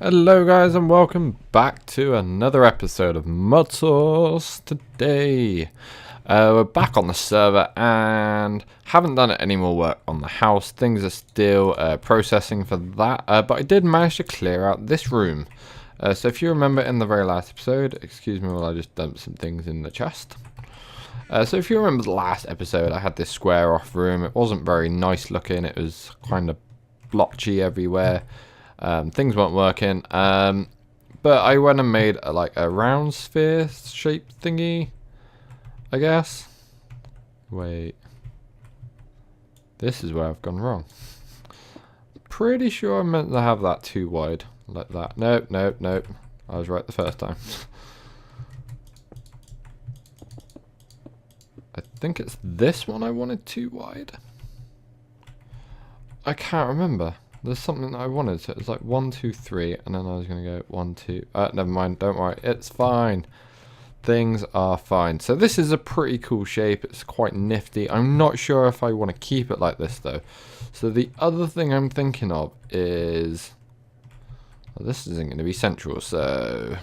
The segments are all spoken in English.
Hello guys and welcome back to another episode of ModSauce. Today we're back on the server and haven't done any more work on the house. Things are still processing for that, but I did manage to clear out this room. So if you remember in the very last episode, excuse me while I just dump some things in the chest. So if you remember the last episode, I had this square off room. It wasn't very nice looking. It was kind of blotchy everywhere. Things weren't working, but I went and made a round sphere shaped thingy, I guess. Wait, this is where I've gone wrong. Pretty sure I meant to have that too wide, like that. Nope, nope, nope. I was right the first time. I think it's this one I wanted too wide. I can't remember. There's something that I wanted, so it was like 1, 2, 3, and then I was going to go 1, 2. Never mind, don't worry, it's fine. Things are fine. So this is a pretty cool shape. It's quite nifty. I'm not sure if I want to keep it like this though. So the other thing I'm thinking of is, well, this isn't going to be central. So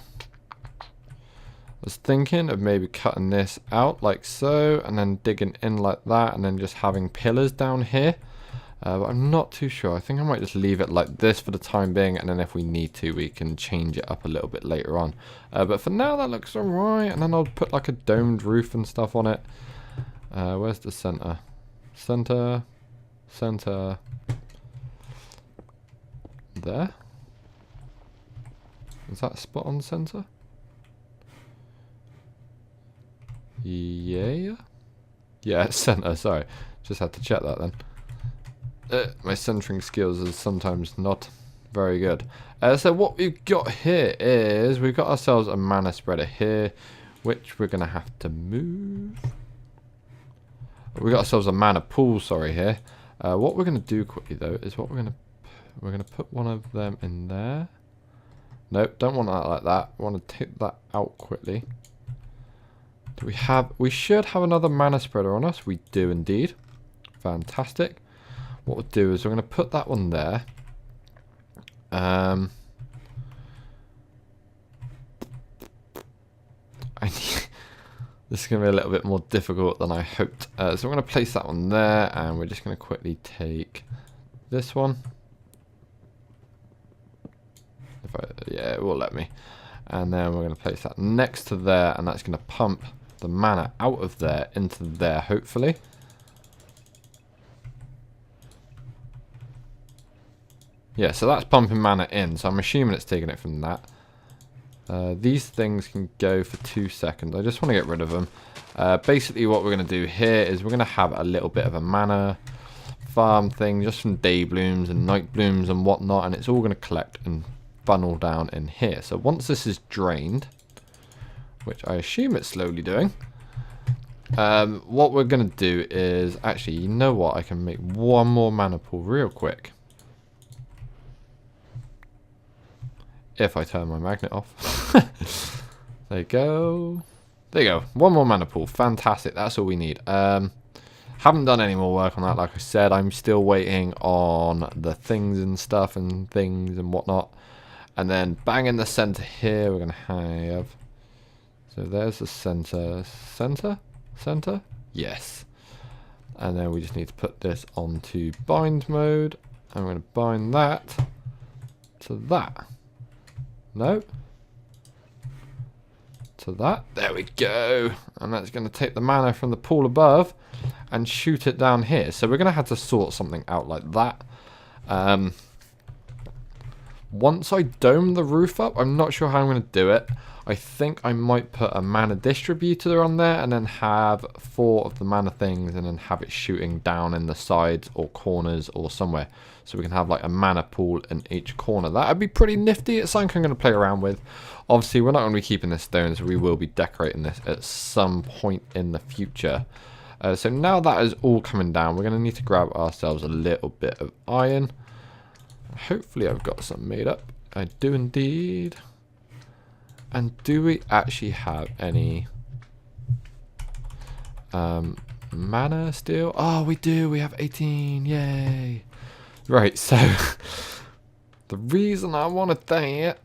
I was thinking of maybe cutting this out like so, and then digging in like that, and then just having pillars down here. But I'm not too sure. I think I might just leave it like this for the time being, and then if we need to, we can change it up a little bit later on. But for now, that looks alright, and then I'll put like a domed roof and stuff on it. Where's the center? Center. Center. There? Is that a spot on the center? Yeah? Yeah, center, sorry. Just had to check that then. My centering skills is sometimes not very good. So what we've got here is we've got ourselves a mana spreader here, which we're gonna have to move. We got ourselves a mana pool, sorry, here. What we're gonna do quickly though is we're gonna put one of them in there. Nope, don't want that like that. We want to take that out quickly. Do we have? We should have another mana spreader on us. We do indeed. Fantastic. What we'll do is we're going to put that one there. This is going to be a little bit more difficult than I hoped. So we're going to place that one there, and we're just going to quickly take this one. Yeah, it will let me. And then we're going to place that next to there, and that's going to pump the mana out of there into there, hopefully. Yeah, so that's pumping mana in, so I'm assuming it's taking it from that. These things can go for 2 seconds. I just want to get rid of them. Basically what we're going to do here is we're going to have a little bit of a mana farm thing just from day blooms and night blooms and whatnot, and it's all going to collect and funnel down in here. So once this is drained, which I assume it's slowly doing, what we're going to do is, actually, you know what, I can make one more mana pool real quick. If I turn my magnet off. There you go. There you go. One more mana pool. Fantastic. That's all we need. Haven't done any more work on that. Like I said, I'm still waiting on the things and stuff and things and whatnot. And then bang in the center here, we're going to have... So there's the center. Center? Center? Yes. And then we just need to put this onto bind mode. And we're going to bind that to that. No. To that. There we go. And that's going to take the mana from the pool above and shoot it down here. So we're going to have to sort something out like that. Once I dome the roof up, I'm not sure how I'm going to do it. I think I might put a mana distributor on there and then have 4 of the mana things and then have it shooting down in the sides or corners or somewhere. So we can have like a mana pool in each corner. That would be pretty nifty. It's something I'm going to play around with. Obviously, we're not going to be keeping this stone, so we will be decorating this at some point in the future. So now that is all coming down, we're going to need to grab ourselves a little bit of iron. Hopefully I've got some made up. I do indeed. And do we actually have any mana still? Oh, we do. We have 18. Yay. Right, so The reason I wanted that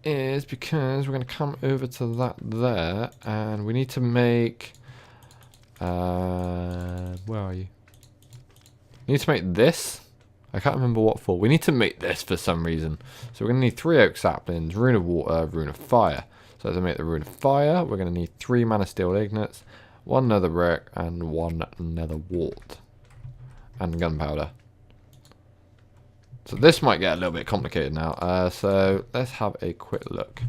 is because we're going to come over to that there, and we need to make... where are you? We need to make this. I can't remember what for. We need to make this for some reason. So we're going to need 3 oak saplings, rune of water, rune of fire. So to make the rune of fire, we're going to need 3 mana steel ingots, 1 nether brick, and 1 nether wart. And gunpowder. So this might get a little bit complicated now. So let's have a quick look.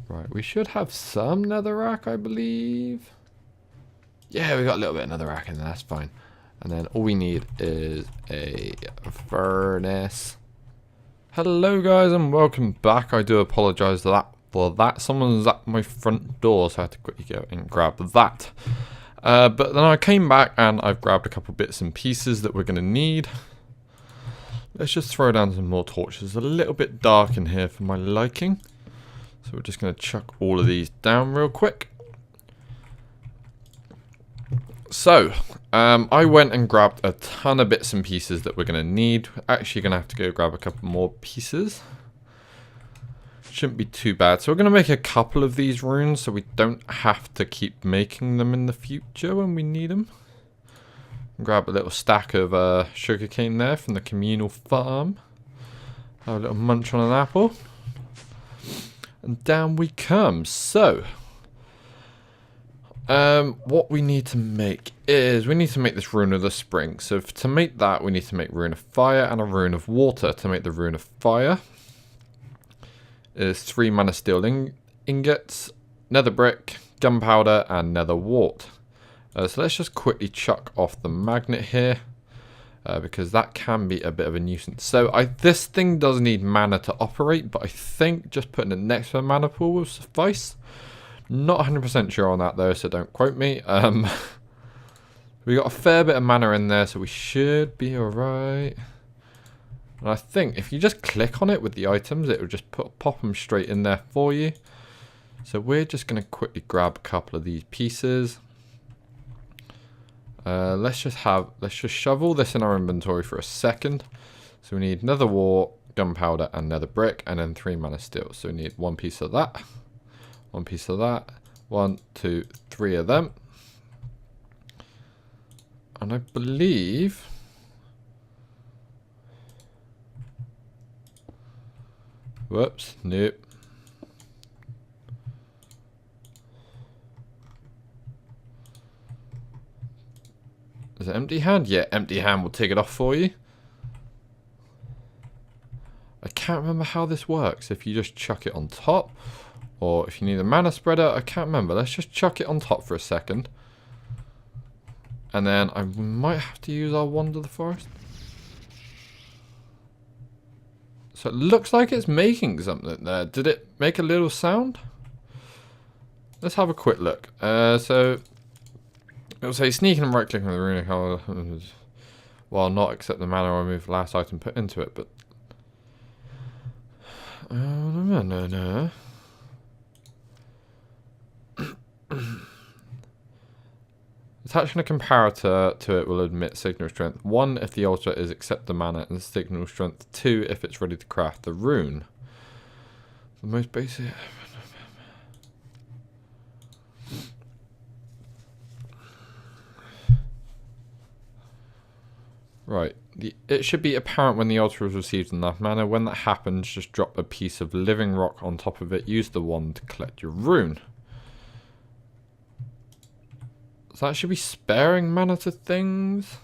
Right, we should have some netherrack, I believe. Yeah, we got a little bit of netherrack in there, that's fine. And then all we need is a furnace. Hello guys and welcome back. I do apologise for that. Someone's at my front door, so I had to quickly go and grab that. But then I came back and I've grabbed a couple bits and pieces that we're going to need. Let's just throw down some more torches. It's a little bit dark in here for my liking. So we're just going to chuck all of these down real quick. So, I went and grabbed a ton of bits and pieces that we're going to need. We're actually going to have to go grab a couple more pieces. Shouldn't be too bad. So we're going to make a couple of these runes so we don't have to keep making them in the future when we need them. Grab a little stack of sugarcane there from the communal farm. Have a little munch on an apple. And down we come. So... what we need to make is, we need to make this rune of the spring. So to make that, we need to make rune of fire and a rune of water. To make the rune of fire is 3 mana steel ingots, nether brick, gunpowder, and nether wart. So let's just quickly chuck off the magnet here, because that can be a bit of a nuisance. So this thing does need mana to operate, but I think just putting it next to a mana pool will suffice. Not 100% sure on that though, so don't quote me. We got a fair bit of mana in there, so we should be alright. And I think if you just click on it with the items, it will just pop them straight in there for you. So we're just going to quickly grab a couple of these pieces. Let's just shove all this in our inventory for a second. So we need nether wart, gunpowder, and nether brick, and then 3 mana steel. So we need 1 piece of that. 1 piece of that, 1, 2, 3 of them. And I believe... Whoops, nope. Is it empty hand? Yeah, empty hand will take it off for you. I can't remember how this works, if you just chuck it on top. Or if you need a mana spreader, I can't remember. Let's just chuck it on top for a second. And then I might have to use our wand of the forest. So it looks like it's making something there. Did it make a little sound? Let's have a quick look. So it'll say sneaking and right clicking on the runic color. Well, not accept the mana or remove the last item put into it, but no. Attaching a comparator to it will admit signal strength 1 if the altar is accept the mana, and signal strength 2 if it's ready to craft the rune. The most basic. Right. It should be apparent when the altar has received enough mana. When that happens, just drop a piece of living rock on top of it. Use the wand to collect your rune. So that should be sparing mana to things.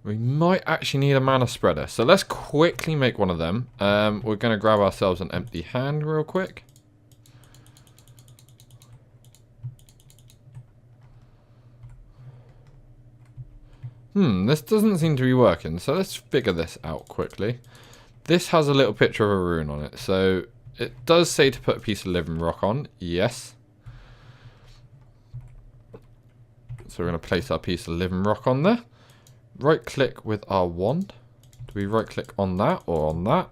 We might actually need a mana spreader. So let's quickly make one of them. We're going to grab ourselves an empty hand real quick. This doesn't seem to be working, so let's figure this out quickly. This has a little picture of a rune on it, so it does say to put a piece of living rock on, yes. So we're going to place our piece of living rock on there. Right click with our wand. Do we right click on that or on that?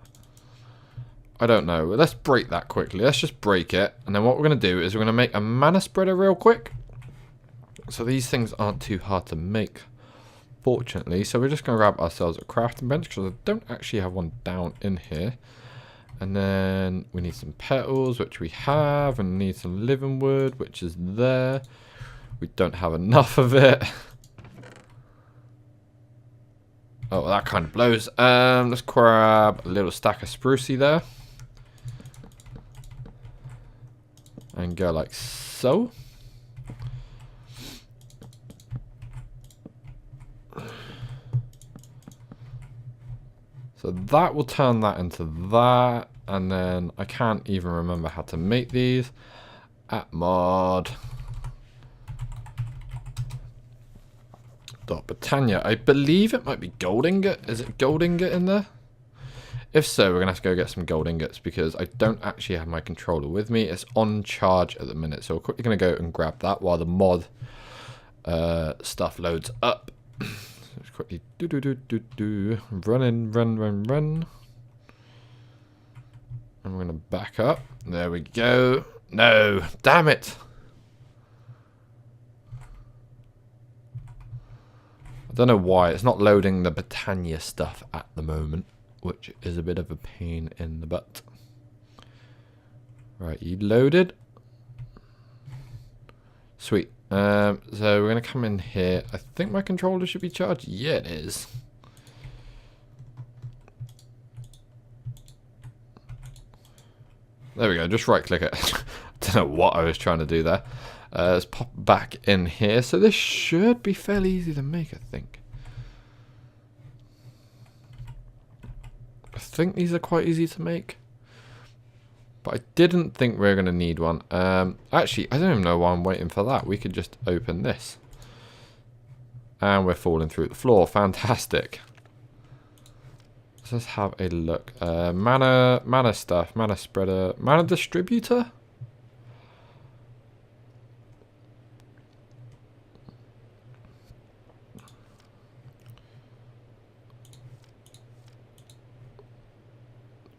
I don't know. Let's break that quickly. Let's just break it. And then what we're going to do is we're going to make a mana spreader real quick. So these things aren't too hard to make, fortunately. So we're just going to grab ourselves a crafting bench because I don't actually have one down in here. And then we need some petals, which we have. And need some living wood, which is there. We don't have enough of it. Oh, that kind of blows. Let's grab a little stack of sprucey there. And go like so. So that will turn that into that. And then I can't even remember how to make these. @mod. Britannia. I believe it might be gold ingot. Is it gold ingot in there? If so, we're going to have to go get some gold ingots because I don't actually have my controller with me. It's on charge at the minute. So we're quickly going to go and grab that while the mod stuff loads up. So just quickly run. And we're going to back up. There we go. No, damn it. I don't know why. It's not loading the Britannia stuff at the moment, which is a bit of a pain in the butt. Right, you loaded. Sweet. So we're going to come in here. I think my controller should be charged. Yeah, it is. There we go. Just right click it. I don't know what I was trying to do there. Let's pop back in here. So this should be fairly easy to make, I think. I think these are quite easy to make. But I didn't think we were going to need one. Actually, I don't even know why I'm waiting for that. We could just open this. And we're falling through the floor. Fantastic. Let's have a look. Mana stuff. Mana spreader. Mana distributor?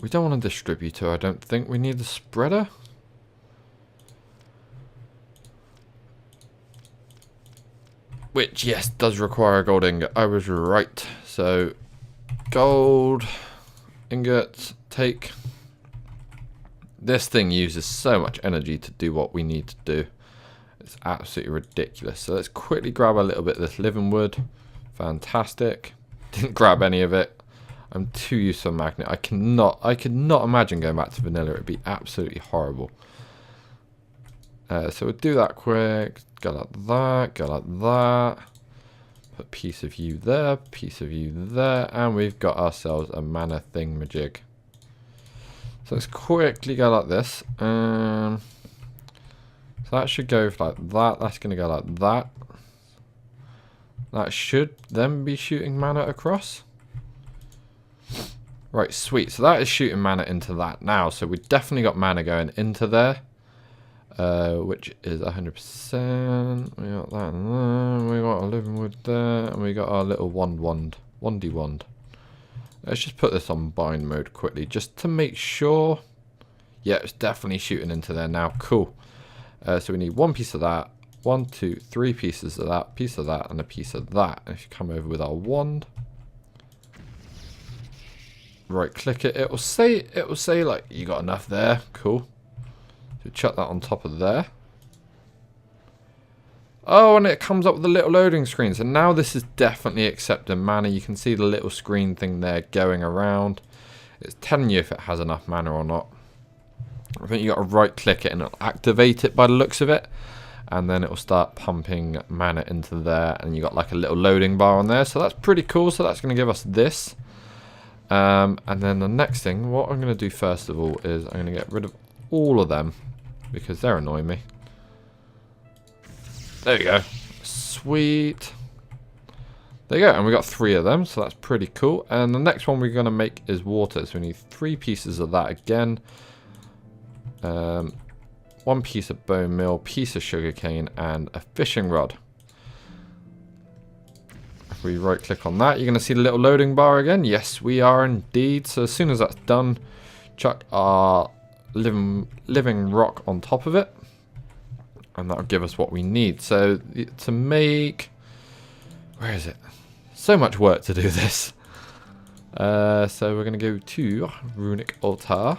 We don't want a distributor, I don't think. We need the spreader. Which, yes, does require a gold ingot. I was right. So, gold ingots, take. This thing uses so much energy to do what we need to do. It's absolutely ridiculous. So let's quickly grab a little bit of this living wood. Fantastic. Didn't grab any of it. I'm too used to a magnet. I could not imagine going back to vanilla. It'd be absolutely horrible. So we'll do that quick. Go like that. Go like that. Put a piece of you there. Piece of you there. And we've got ourselves a mana thingamajig. So let's quickly go like this. So that should go like that. That's going to go like that. That should then be shooting mana across. Right, sweet. So that is shooting mana into that now. So we definitely got mana going into there. Which is 100%. We got that and there. We got a living wood there. And we got our little wandy wand. Let's just put this on bind mode quickly. Just to make sure. Yeah, it's definitely shooting into there now. Cool. So we need one piece of that. 1, 2, 3 pieces of that. Piece of that and a piece of that. And if you come over with our wand. Right click it, it will say like you got enough there. Cool. So chuck that on top of there. Oh, and it comes up with a little loading screen. So now this is definitely accepting mana. You can see the little screen thing there going around. It's telling you if it has enough mana or not. I think you got to right click it and it'll activate it by the looks of it. And then it will start pumping mana into there. And you got like a little loading bar on there. So that's pretty cool. So that's going to give us this. And then the next thing, what I'm going to do first of all is I'm going to get rid of all of them because they're annoying me. There you go. Sweet. There you go. And we got 3 of them, so that's pretty cool. And the next one we're going to make is water. So we need 3 pieces of that again. 1 piece of bone meal, piece of sugarcane, and a fishing rod. We right click on that, you're going to see the little loading bar again. Yes, we are indeed. So as soon as that's done, chuck our living rock on top of it, and that'll give us what we need. So to make, where is it? So much work to do this. So we're going to go to Runic Altar.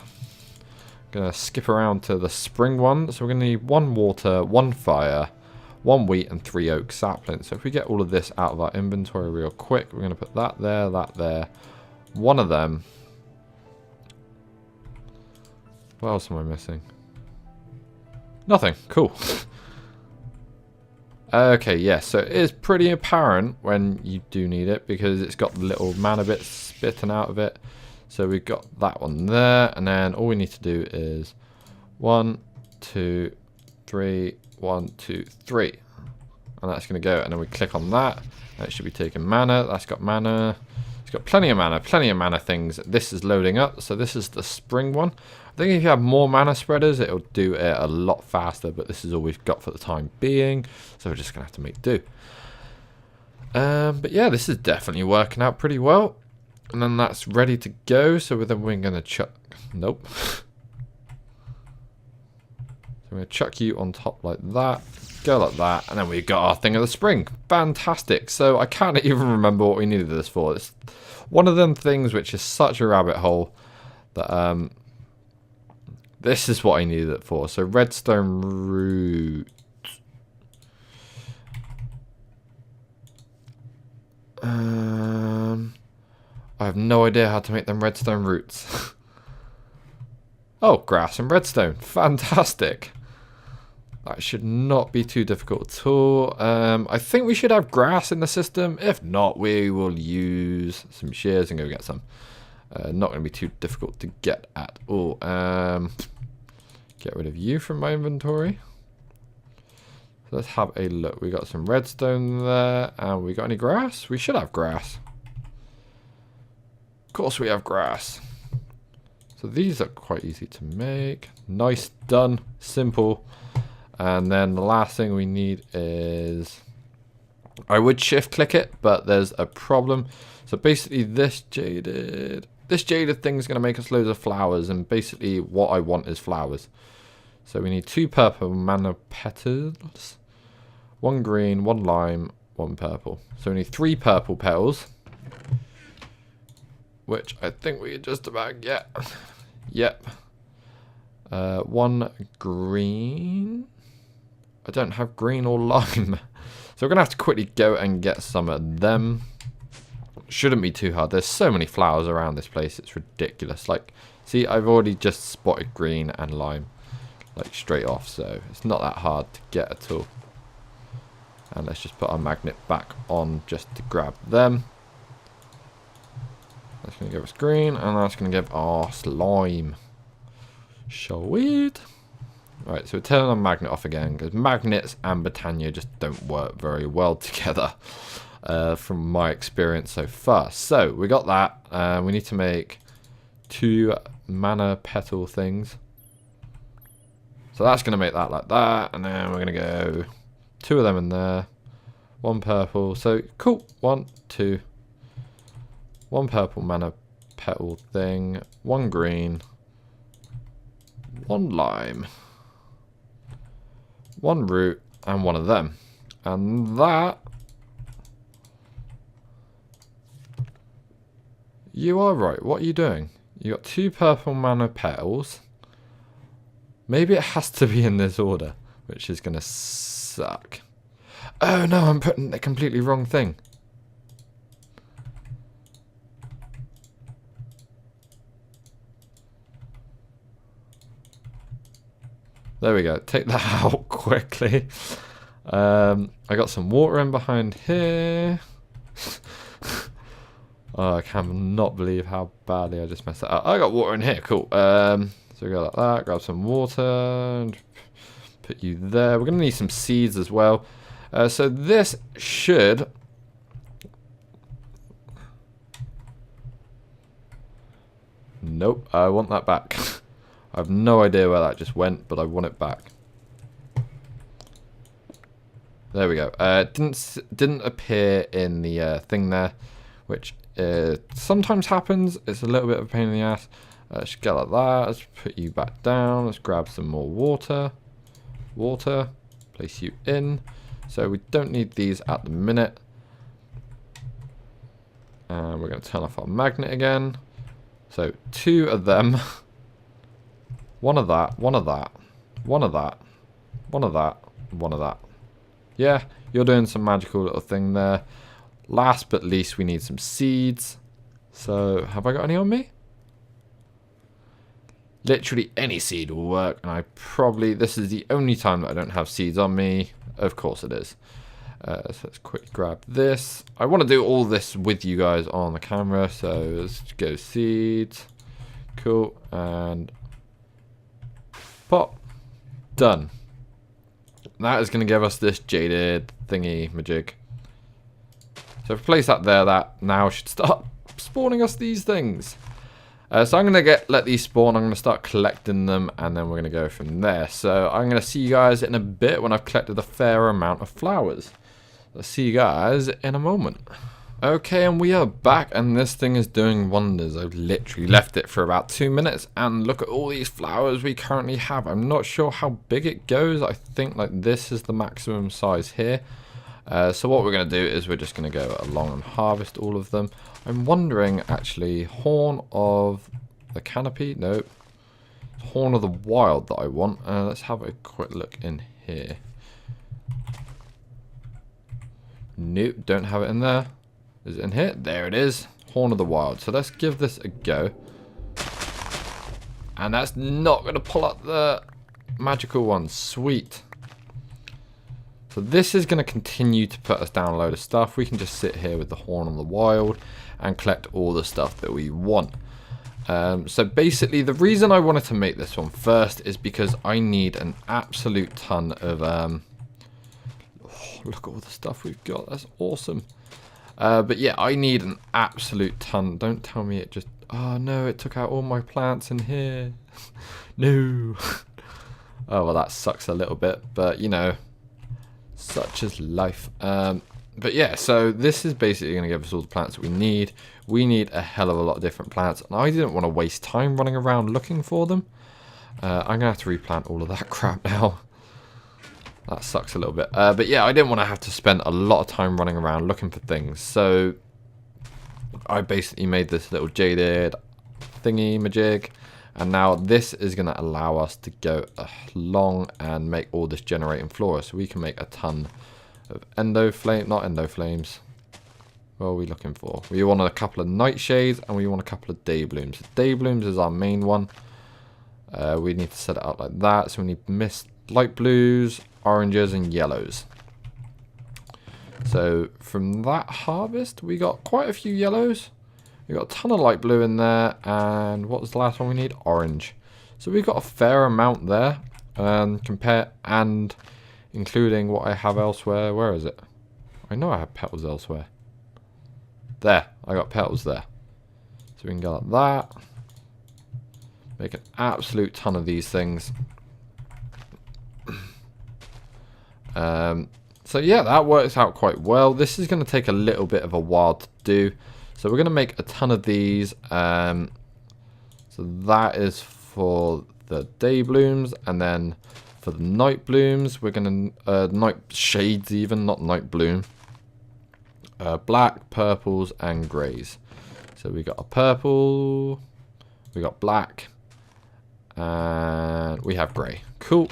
Going to skip around to the spring one. So we're going to need 1 water, 1 fire, 1 wheat, and 3 oak saplings. So if we get all of this out of our inventory real quick, we're going to put that there, one of them. What else am I missing? Nothing. Cool. Okay, yeah, so it is pretty apparent when you do need it because it's got the little mana bits spitting out of it. So we've got that one there, and then all we need to do is 1, 2, 3, 1, 2, 3. And that's going to go, and then we click on that, and it should be taking mana. That's got mana. It's got plenty of mana things. This is loading up, so this is the spring one. I think if you have more mana spreaders, it'll do it a lot faster, but this is all we've got for the time being, so we're just going to have to make do. But yeah, this is definitely working out pretty well. And then that's ready to go, so then we're going to chuck... Nope. So we're going to chuck you on top like that, go like that, and then we've got our thing of the spring. Fantastic. So I can't even remember what we needed this for. It's one of them things which is such a rabbit hole that... this is what I needed it for. So redstone root. I have no idea how to make them redstone roots. Oh, grass and redstone. Fantastic. That should not be too difficult at all. I think we should have grass in the system. If not, we will use some shears and go get some. Not going to be too difficult to get at all. Get rid of you from my inventory. So let's have a look. We got some redstone there. And we got any grass? We should have grass. Of course we have grass. So these are quite easy to make. Nice, done, simple. And then the last thing we need is... I would shift click it, but there's a problem. So basically this jaded thing is going to make us loads of flowers, and basically what I want is flowers. So we need 2 purple mana petals, 1 green, 1 lime, 1 purple. So we need 3 purple petals, which I think we just about get. Yep. 1 green. I don't have green or lime. So we're going to have to quickly go and get some of them. Shouldn't be too hard. There's so many flowers around this place. It's ridiculous. Like, see, I've already just spotted green and lime. Like, straight off. So it's not that hard to get at all. And let's just put our magnet back on just to grab them. That's going to give us green. And that's going to give us lime. Sweet. Right, so we're turning our magnet off again, because magnets and Botania just don't work very well together, from my experience so far. So we got that. We need to make 2 mana petal things. So that's going to make that like that, and then we're going to go 2 of them in there. 1 purple. So cool. 1, 2. 1 purple mana petal thing. 1 green. 1 lime. 1 root and 1 of them. And that... You are right. What are you doing? You got 2 purple mana petals. Maybe it has to be in this order, which is going to suck. Oh no, I'm putting the completely wrong thing. There we go. Take that out quickly. I got some water in behind here. Oh, I cannot believe how badly I just messed that up. I got water in here. Cool. So we go like that. Grab some water. And put you there. We're going to need some seeds as well. So this should... Nope. I want that back. I have no idea where that just went, but I want it back. There we go. It didn't appear in the thing there, which sometimes happens. It's a little bit of a pain in the ass. Let's get like that. Let's put you back down. Let's grab some more water. Water. Place you in. So we don't need these at the minute. And we're going to turn off our magnet again. So 2 of them. 1 of that. 1 of that. 1 of that. 1 of that. 1 of that. Yeah, you're doing some magical little thing there. Last but least, we need some seeds. So, have I got any on me? Literally any seed will work. And this is the only time that I don't have seeds on me. Of course it is. So let's quickly grab this. I want to do all this with you guys on the camera. So let's go seeds. Cool. And pop. Done. That is going to give us this jaded thingy majig. So if we place that there, that now should start spawning us these things. So I'm going to let these spawn. I'm going to start collecting them, and then we're going to go from there. So I'm going to see you guys in a bit when I've collected a fair amount of flowers. I'll see you guys in a moment. Okay, and we are back, and this thing is doing wonders. I've literally left it for about 2 minutes, and look at all these flowers we currently have. I'm not sure how big it goes. I think like this is the maximum size here. So what we're going to do is we're just going to go along and harvest all of them. I'm wondering, actually, Horn of the Canopy? Nope. Horn of the Wild that I want. Let's have a quick look in here. Nope, don't have it in there. Is it in here? There it is. Horn of the Wild. So let's give this a go. And that's not going to pull up the magical one. Sweet. So this is going to continue to put us down a load of stuff. We can just sit here with the Horn of the Wild and collect all the stuff that we want. So basically, the reason I wanted to make this one first is because I need an absolute ton of... oh, look at all the stuff we've got. That's awesome. But yeah, I need an absolute ton. Don't tell me it just... Oh no, it took out all my plants in here. No. Oh, well, that sucks a little bit. But, you know... Such is life. But yeah, so this is basically going to give us all the plants that we need. We need a hell of a lot of different plants, and I didn't want to waste time running around looking for them. I'm going to have to replant all of that crap now. That sucks a little bit. But yeah, I didn't want to have to spend a lot of time running around looking for things. So I basically made this little jaded thingy majig. And now this is going to allow us to go along and make all this generating flora. So we can make a ton of not flames. What are we looking for? We want a couple of nightshades and we want a couple of day blooms. Day blooms is our main one. We need to set it up like that. So we need mist, light blues, oranges and yellows. So from that harvest, we got quite a few yellows. We got a ton of light blue in there, and what was the last one we need? Orange. So we've got a fair amount there, and including what I have elsewhere. Where is it? I know I have petals elsewhere. There, I got petals there. So we can go like that. Make an absolute ton of these things. So yeah, that works out quite well. This is going to take a little bit of a while to do. So we're going to make a ton of these. So that is for the day blooms. And then for the night blooms, we're going to... night shades even, not night bloom. Black, purples, and greys. So we got a purple. We got black. And we have grey. Cool.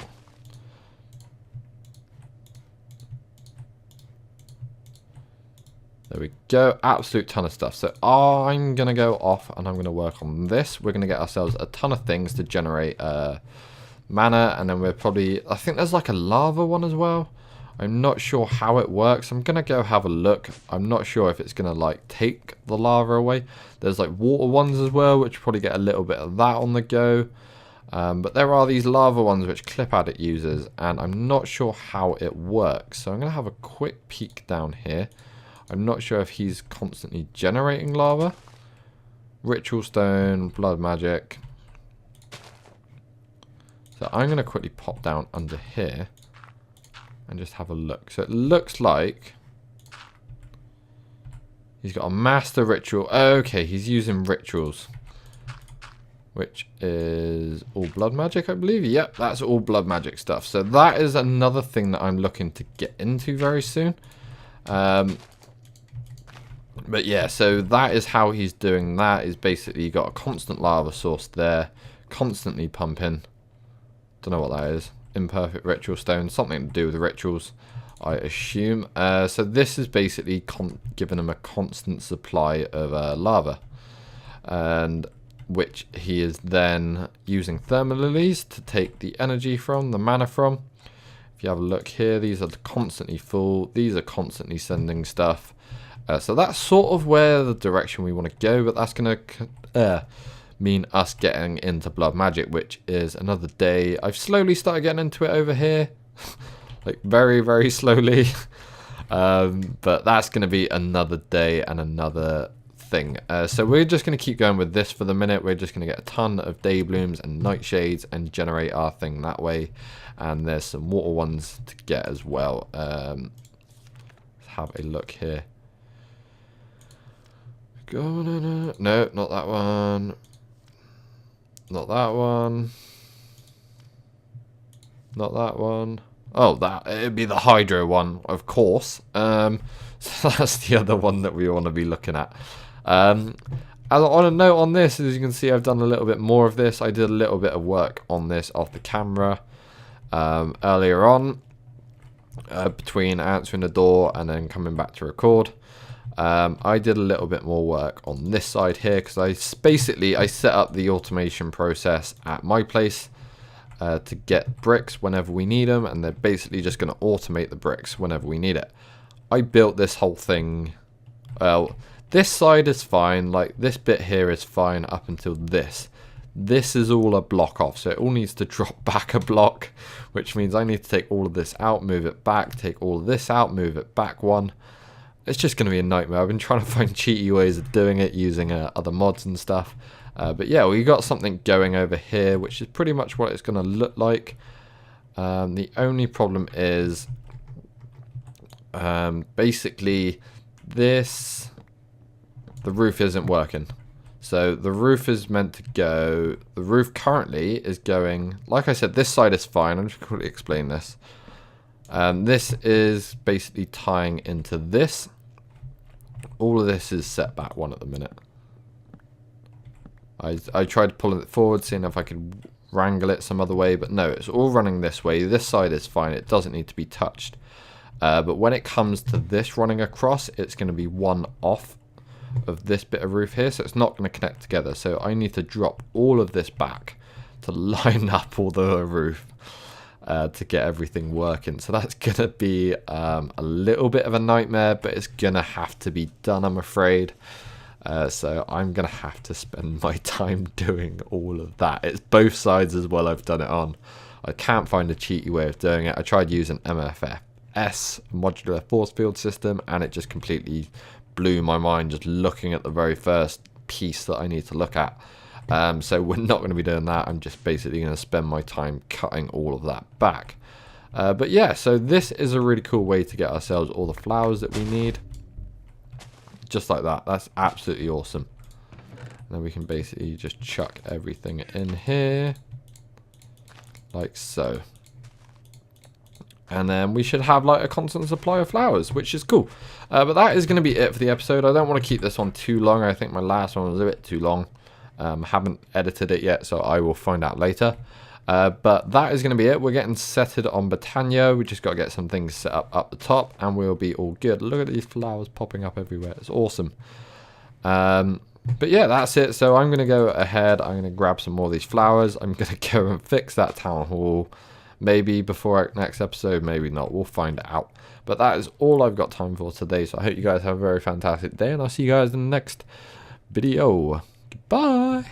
There we go, absolute ton of stuff. So I'm going to go off and I'm going to work on this. We're going to get ourselves a ton of things to generate mana. And then we're probably, I think there's like a lava one as well. I'm not sure how it works. I'm going to go have a look. I'm not sure if it's going to like take the lava away. There's like water ones as well, which probably get a little bit of that on the go. But there are these lava ones which Clip Addict uses. And I'm not sure how it works. So I'm going to have a quick peek down here. I'm not sure if he's constantly generating lava. Ritual stone, blood magic. So I'm going to quickly pop down under here and just have a look. So it looks like he's got a master ritual. Okay, he's using rituals. which is all blood magic, I believe. Yep, that's all blood magic stuff. So that is another thing that I'm looking to get into very soon. But yeah, so that is how he's doing that. Is basically you got a constant lava source there, constantly pumping. Don't know what that is. Imperfect ritual stone, something to do with the rituals, I assume. So this is basically giving him a constant supply of lava, and which he is then using thermal lilies to take the energy from, the mana from. If you have a look here, these are constantly full. These are constantly sending stuff. So that's sort of where the direction we want to go, but that's going to mean us getting into blood magic, which is another day. I've slowly started getting into it over here, like very, very slowly. But that's going to be another day and another thing. So we're just going to keep going with this for the minute. We're just going to get a ton of day blooms and nightshades and generate our thing that way. And there's some water ones to get as well. Let's have a look here. No, not that one. Not that one. Not that one. Oh, it'd be the hydro one, of course. So that's the other one that we want to be looking at. On a note on this, as you can see, I've done a little bit more of this. I did a little bit of work on this off the camera earlier on, between answering the door and then coming back to record. I did a little bit more work on this side here because I set up the automation process at my place to get bricks whenever we need them, and they're basically just going to automate the bricks whenever we need it. I built this whole thing. Well, this side is fine, like this bit here is fine up until this. This is all a block off, so it all needs to drop back a block, which means I need to take all of this out, move it back, take all of this out, move it back one. It's just going to be a nightmare. I've been trying to find cheaty ways of doing it using other mods and stuff. But yeah, we got something going over here, which is pretty much what it's going to look like. The only problem is basically the roof isn't working. So the roof is meant to go, the roof currently is going, like I said, this side is fine. I'm just going to quickly explain this. This is basically tying into this. All of this is set back one at the minute. I tried pulling it forward, seeing if I could wrangle it some other way, but no, it's all running this way. This side is fine. It doesn't need to be touched. But when it comes to this running across, it's going to be one off of this bit of roof here, so it's not going to connect together. So I need to drop all of this back to line up all the roof. To get everything working. So that's going to be a little bit of a nightmare, but it's going to have to be done, I'm afraid. So I'm going to have to spend my time doing all of that. It's both sides as well I've done it on. I can't find a cheaty way of doing it. I tried using MFS, modular force field system, and it just completely blew my mind just looking at the very first piece that I need to look at. So we're not going to be doing that. I'm just basically going to spend my time cutting all of that back. But yeah, so this is a really cool way to get ourselves all the flowers that we need. Just like that. That's absolutely awesome. And then we can basically just chuck everything in here. Like so. And then we should have like a constant supply of flowers, which is cool. But that is going to be it for the episode. I don't want to keep this one too long. I think my last one was a bit too long. Haven't edited it yet, so I will find out later. But that is going to be it. We're getting settled on Britannia. We just got to get some things set up the top, and we'll be all good. Look at these flowers popping up everywhere. It's awesome. But yeah, that's it. So I'm going to go ahead. I'm going to grab some more of these flowers. I'm going to go and fix that town hall. Maybe before next episode, maybe not. We'll find out. But that is all I've got time for today. So I hope you guys have a very fantastic day, and I'll see you guys in the next video. Goodbye.